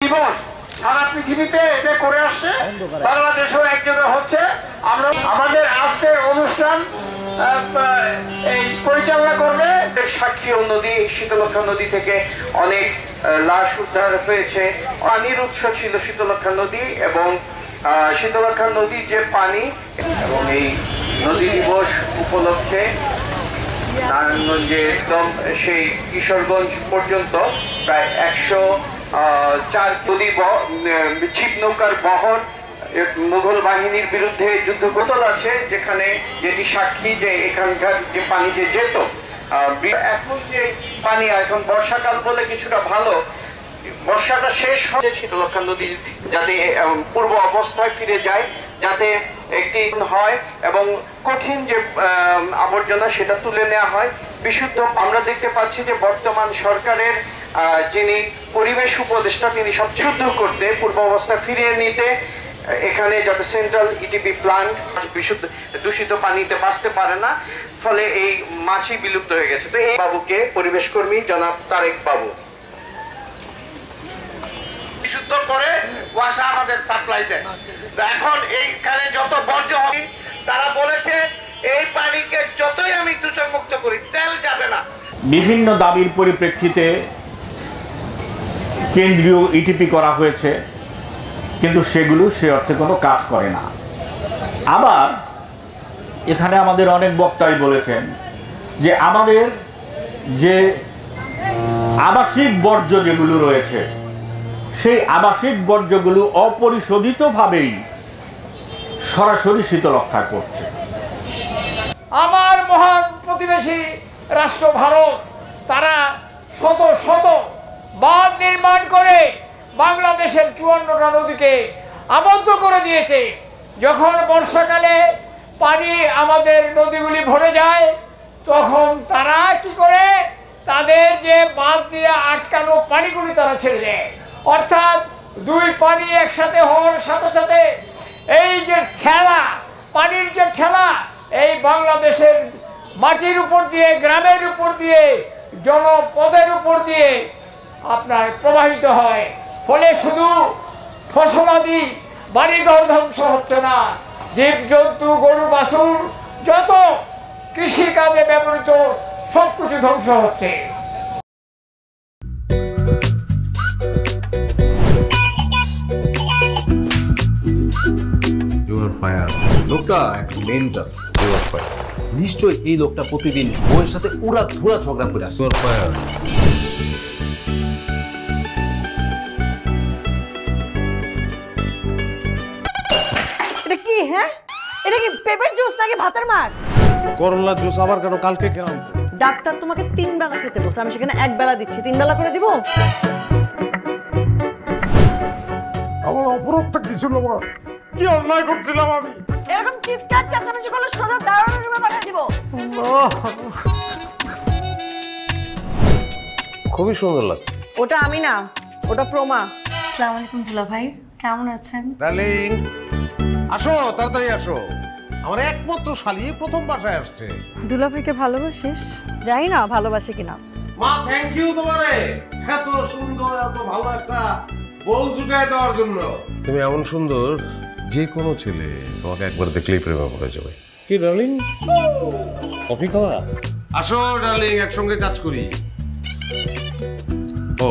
দিবস সারা পৃথিবীতে এটা করে আসছে, বাংলাদেশেও একযোগে হচ্ছে। আমরা আমাদের আজকের অনুষ্ঠান এই পরিচালনা করবে সাক্ষী নদী, শীতলক্ষা নদী থেকে অনেক লাশ উদ্ধার হয়েছে। পানির উৎস ছিল শীতলক্ষা নদী এবং শীতলক্ষা নদীর যে পানি, এবং এই নদী দিবস উপলক্ষে নারায়ণগঞ্জে একদম সেই কিশোরগঞ্জ পর্যন্ত প্রায় 104 ছিপ নৌকার বহর মুঘল বাহিনীর বিরুদ্ধে যুদ্ধ বোতল আছে, যেখানে যেটি সাক্ষী যে এখানকার যে পানি যে যেত। এখন যে পানি, এখন বর্ষাকাল বলে কিছুটা ভালো, বর্ষাটা শেষ হয়ে শীতলক্ষা নদী যাতে পূর্ব অবস্থায় ফিরে যায়, যাতে একটি হয় এবং কঠিন যে আবর্জনা সেটা তুলে নেওয়া হয় বিশুদ্ধ। আমরা দেখতে পাচ্ছি যে বর্তমান সরকারের যিনি পরিবেশ উপদেষ্টা, তিনি সব শুদ্ধ করতে, পূর্ব অবস্থায় ফিরিয়ে নিতে এখানে যাতে সেন্ট্রাল ইটিপি প্লান্ট বিশুদ্ধ দূষিত পানিতে বাঁচতে পারে না, ফলে এই মাছই বিলুপ্ত হয়ে গেছে। তো এই বাবুকে, পরিবেশ কর্মী জনাব তারেক বাবু, বিশুদ্ধ করে কুয়াশা আমাদের সাপ্লাই দেয়। এখন এইখানে যত বর্জ্য হবে, তারা বলেছে এই পানিকে যতই আমি দূষণমুক্ত করি তেল যাবে না। বিভিন্ন দাবির পরিপ্রেক্ষিতে কেন্দ্রীয় ইটিপি করা হয়েছে, কিন্তু সেগুলো সে অর্থে কোনো কাজ করে না। আবার এখানে আমাদের অনেক বক্তাই বলেছেন যে আমাদের যে আবাসিক বর্জ্য যেগুলো রয়েছে, সেই আবাসিক বর্জ্যগুলো অপরিশোধিতভাবেই সরাসরি শীতলক্ষায় পড়ছে। আমার মহান প্রতিবেশী রাষ্ট্র ভারত, তারা শত শত বাঁধ নির্মাণ করে বাংলাদেশের 54টা নদীকে আবদ্ধ করে দিয়েছে। যখন বর্ষাকালে পানি আমাদের নদীগুলি ভরে যায়, তখন তারা কি করে, তাদের যে বাঁধ দিয়ে আটকানো পানিগুলি তারা ছেড়ে দেয়। অর্থাৎ দুই পানি একসাথে হওয়ার সাথে সাথে এই যে ঠেলা, পানির যে ঠেলা, এই বাংলাদেশের মাটির উপর দিয়ে, গ্রামের উপর দিয়ে, জনপদের উপর দিয়ে আপনার প্রবাহিত হয়। ফলে শুধু ফসলাদি বাড়িঘর ধ্বংস হচ্ছে না, জীবজন্তু, গরু বাছুর, যত কৃষিকাজে ব্যবহৃত সব কিছু ধ্বংস হচ্ছে। লোকটা একটু মেন্টাল। নিশ্চয়ই এই লোকটা প্রতিদিন বউয়ের সাথে উড়া ধুরা ঝগড়া করে আসে। এটা কি? হ্যাঁ, এটা কি পেঁপের জুস নাকি ভাতের মার? করলা জুস আবার কেন? কালকে খেলাম। ডাক্তার তোমাকে 3 বেলা খেতে বলছে, আমি সেখানে 1 বেলা দিচ্ছি। 3 বেলা করে দিব? আমার অপরাধটা কি ছিল? কি অন্যায় করছিলাম আমি? এরকম চিৎকার চেঁচামেচি করলে সোজা দারোয়ানের রুমে পাঠিয়ে দিব। খুবই সুন্দর লাগছে। ওটা আমি না, ওটা প্রমা। আসসালামু আলাইকুম দুলা ভাই, কেমন আছেন? ডার্লিং, আসো, তাড়াতাড়ি আসো। আমার একমাত্র শালি প্রথম বাসায় আসছে। দুলা ভাইকে ভালোবাসিস? জানি না ভালোবাসে কিনা। মা, থ্যাংক ইউ তোমারে এত সুন্দর, এত ভালো একটা বউ জুটায় দেওয়ার জন্য। তুমি এমন সুন্দর, যে কোনো ছেলে তোমাকে একবার দেখলেই প্রেমে পড়ে যাবে। কি ডার্লিং, কফি খাওয়া? আসো ডার্লিং, একসঙ্গে কাজ করি। ও